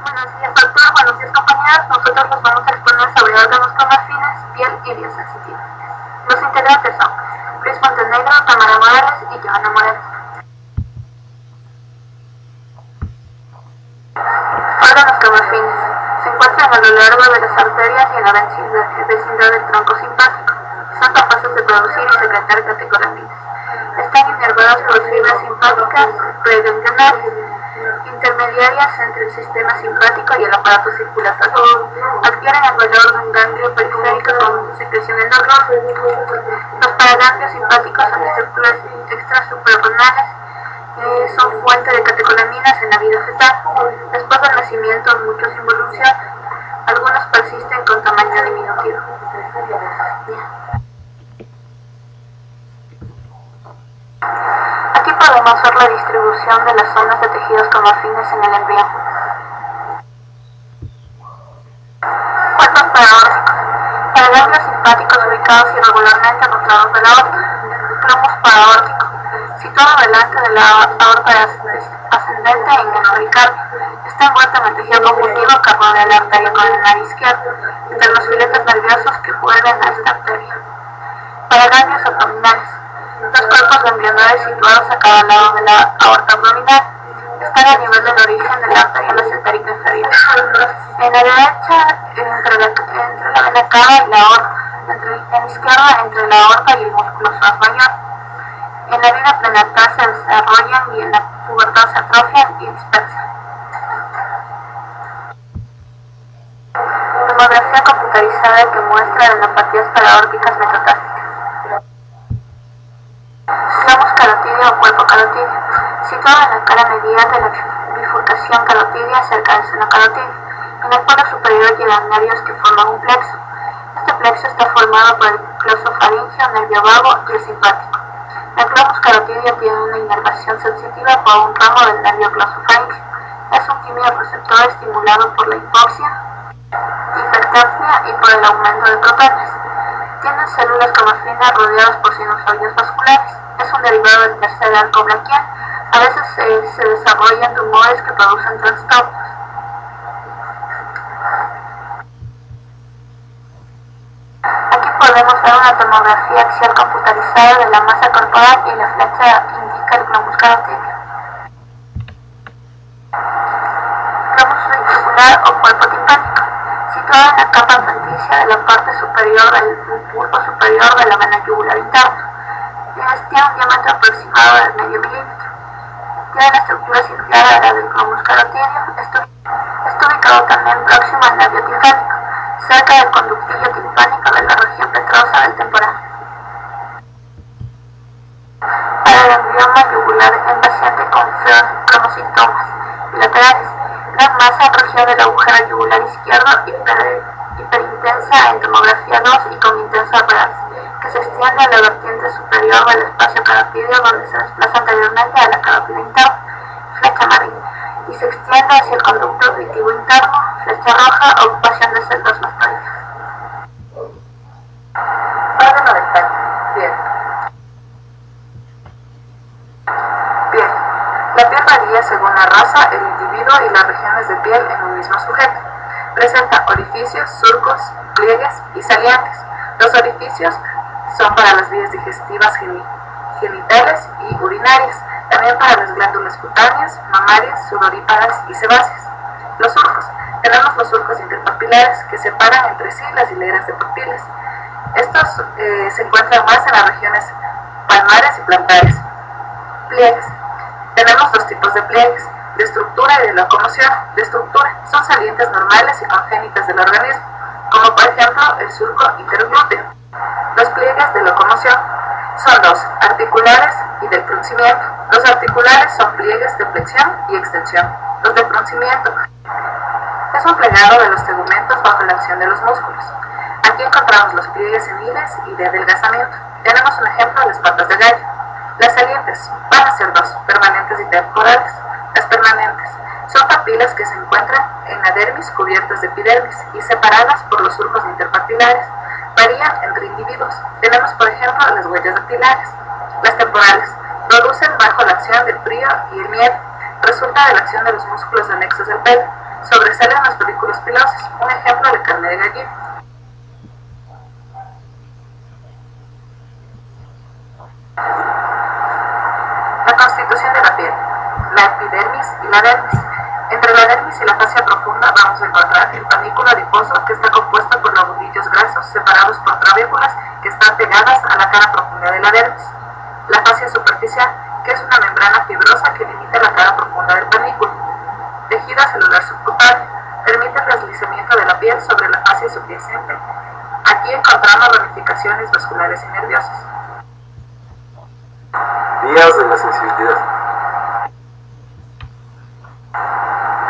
Buenos días, doctor. Buenos días, compañeros. Nosotros les vamos a exponer sobre órganos como afines, piel y vías sensitivas. Los integrantes son Luis Montenegro, Tamara Morales y Joana Morales. Órganos como afines. Se encuentran a lo largo de las arterias y en la vecindad del tronco simpático. Son capaces de producir y secretar catecolaminas. Están inervados por fibras simpáticas preganglionarias, intermediarias entre el sistema simpático y el aparato circulatorio. Adquieren el valor de un ganglio periférico con secreción endógena. Los paraganglios simpáticos son estructuras extrasuprarrenales, son fuente de catecolaminas en la vida fetal. Después del nacimiento, muchos involucionan, algunos persisten con tamaño diminutivo. Aquí podemos ver la distribución de las zonas de tejidos como afines en el embrión. Cuerpos paraórticos. Paraganglios simpáticos ubicados irregularmente a los lados de la aorta. Cromus paraórtico. Situado delante de la aorta ascendente en el pericardio. Está envuelto en el tejido conjuntivo que rodea la arteria coronaria izquierda, entre los filetes nerviosos que vuelven a esta arteria. Paraganglios abdominales. Dos cuerpos ganglionares situados a cada lado de la aorta abdominal. Están a nivel del origen de la arteria mesentérica inferior. En la derecha, entre la vena cava y la aorta. En la izquierda, entre la aorta y el músculo mayor. En la vida prenatal se desarrollan y en la pubertad se atrofian y dispersan. Tomografía computarizada que muestra adenopatías paraórticas metatáxicas. Glomus carotidio o cuerpo carotidio, situado en la cara medial de la bifurcación carotidia cerca del seno carotidio. En el polo superior llevan nervios que forman un plexo. Este plexo está formado por el glosofaringeo, nervio vago y el simpático. El glomus carotidio tiene una inervación sensitiva por un ramo del nervio glosofaringeo. Es un quimioreceptor estimulado por la hipoxia, hipercapnia y por el aumento de protones. Tienen células como afines rodeadas por sinusoides vasculares. Es un derivado del tercer arco braquial. A veces se desarrollan tumores que producen trastornos. Aquí podemos ver una tomografía axial computarizada de la masa corporal y la flecha indica el glomus carotidio. Glomus ventricular o cuerpo timpánico, situado en la capa adventicia de la parte superior del bulbo superior de la vena yugular interna. Tiene un diámetro aproximado de medio milímetro. Tiene la estructura circular a la del glomus carotidio. Está ubicado también próximo al nervio timpánico, cerca del conductillo timpánico de la región petrosa del temporal. Para el embrioma yugular en paciente con cromosintomas bilaterales, gran masa región del agujero yugular izquierdo, hiperintensa en tomografía 2 y con intensa real, que se extiende a la vertiente superior del espacio carotidio donde se desplaza anteriormente a la carótida interna, flecha amarilla, y se extiende hacia el conducto auditivo interno, flecha roja, ocupación de celdas mastóides. Órgano dental, piel. Piel. La piel varía según la raza, el individuo y las regiones de piel en un mismo sujeto. Presenta orificios, surcos, pliegues y salientes. Los orificios son para las vías digestivas genitales y urinarias, también para las glándulas cutáneas, mamarias, sudoríparas y sebáceas. Los surcos. Tenemos los surcos interpapilares que separan entre sí las hileras de papilas. Estos se encuentran más en las regiones palmares y plantares. Pliegues. Tenemos dos tipos de pliegues, de estructura y de locomoción. De estructura son salientes normales y congénitas del organismo, como por ejemplo el surco interglúteo. Los pliegues de locomoción son dos, articulares y del fruncimiento. Los articulares son pliegues de flexión y extensión. Los de fruncimiento es un plegado de los tegumentos bajo la acción de los músculos. Aquí encontramos los pliegues seniles y de adelgazamiento. Tenemos un ejemplo de las patas de gallo. Las salientes van a ser dos, permanentes y temporales. Las permanentes son papilas que se encuentran en la dermis cubiertas de epidermis y separadas por los surcos interpapilares. Varían entre individuos. Tenemos por ejemplo las huellas dactilares. Las temporales producen bajo la acción del frío y el miedo. Resulta de la acción de los músculos anexos del pelo. Sobresalen los folículos pilosos, un ejemplo de carne de gallina. La constitución de la piel, la epidermis y la dermis. Entre la dermis y la fascia profunda vamos a encontrar el panículo adiposo, que está compuesto por lobulillos grasos separados por trabéculas que están pegadas a la cara profunda de la dermis. La fascia superficial, que es una membrana fibrosa que limita la cara profunda del panículo. Tejido celular subcutáneo, permite el deslizamiento de la piel sobre la fascia subyacente. Aquí encontramos ramificaciones vasculares y nerviosas. Vías de la sensibilidad.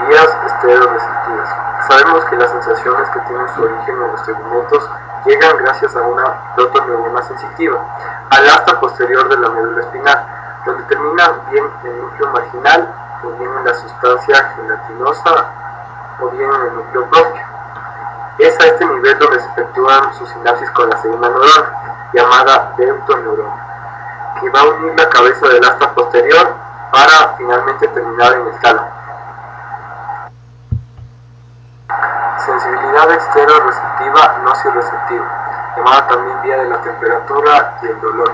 Vías estereoreceptivas. Sabemos que las sensaciones que tienen su origen en los tegmentos llegan gracias a una protoneurona sensitiva, al asta posterior de la médula espinal, donde termina bien en el núcleo marginal, o bien en la sustancia gelatinosa, o bien en el núcleo propio. Es a este nivel donde se efectúan sus sinapsis con la segunda neurona, llamada deutoneurona, que va a unir la cabeza del asta posterior para finalmente terminar en el tálamo. Sensibilidad estereoreceptiva nociceptiva, llamada también vía de la temperatura y el dolor.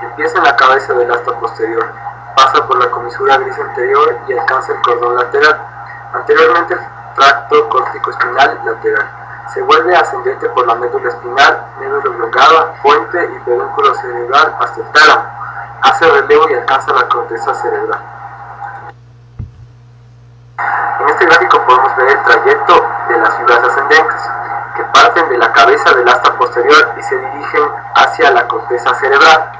Empieza en la cabeza del asta posterior, pasa por la comisura gris anterior y alcanza el cordón lateral. Anteriormente el tracto córtico-espinal lateral. Se vuelve ascendente por la médula espinal, médula oblongada, puente y pedúnculo cerebral hasta el tálamo. Hace relevo y alcanza la corteza cerebral. En este gráfico podemos ver el trayecto de las fibras ascendentes, que parten de la cabeza del asta posterior y se dirigen hacia la corteza cerebral.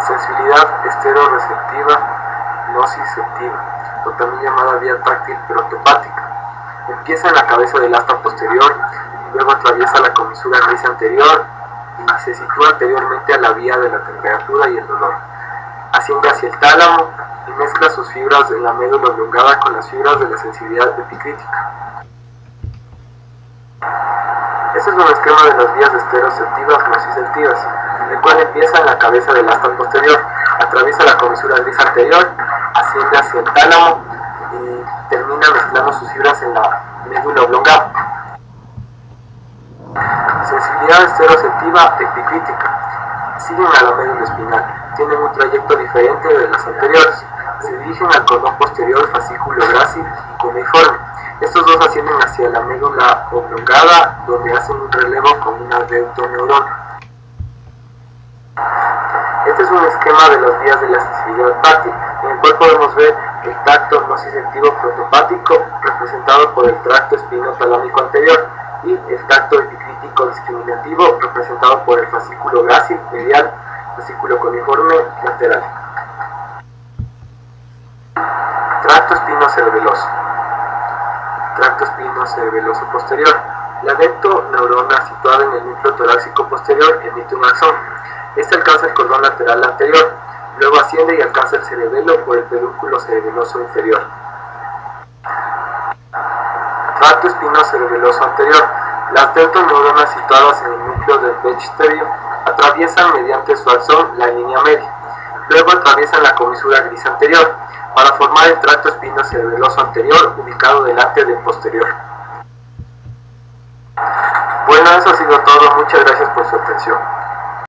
Sensibilidad estereoreceptiva nociceptiva, o también llamada vía táctil protopática. Empieza en la cabeza del asta posterior, luego atraviesa la comisura gris anterior y se sitúa anteriormente a la vía de la temperatura y el dolor. Asciende hacia el tálamo y mezcla sus fibras en la médula oblongada con las fibras de la sensibilidad epicrítica. Este es un esquema de las vías estereoreceptivas nociceptivas, el cual empieza en la cabeza del asta posterior, atraviesa la comisura gris anterior, asciende hacia el tálamo y termina mezclando sus fibras en la médula oblongada. Sensibilidad estereoreceptiva epicrítica. Siguen a la médula espinal, tienen un trayecto diferente de las anteriores, se dirigen al cordón posterior fascículo grácil y cuneiforme. Estos dos ascienden hacia la médula oblongada, donde hacen un relevo con una deutoneurona. Este es un esquema de las vías de la sensibilidad táctil, en el cual podemos ver el tracto nociceptivo protopático representado por el tracto espinotalámico anterior y el tracto epicrítico discriminativo representado por el fascículo grácil medial, fascículo cuneiforme lateral. Tracto espinocerebeloso. Tracto espinocerebeloso posterior. La deutoneurona situada en el núcleo torácico posterior emite un axón. Este alcanza el cordón lateral anterior, luego asciende y alcanza el cerebelo por el pedúnculo cerebeloso inferior. Tracto espinocerebeloso anterior. Las deutoneuronas situadas en el núcleo del Bechsterio atraviesan mediante su axón la línea media, luego atraviesan la comisura gris anterior para formar el tracto espinocerebeloso anterior ubicado delante del posterior. Bueno, eso ha sido todo. Muchas gracias por su atención.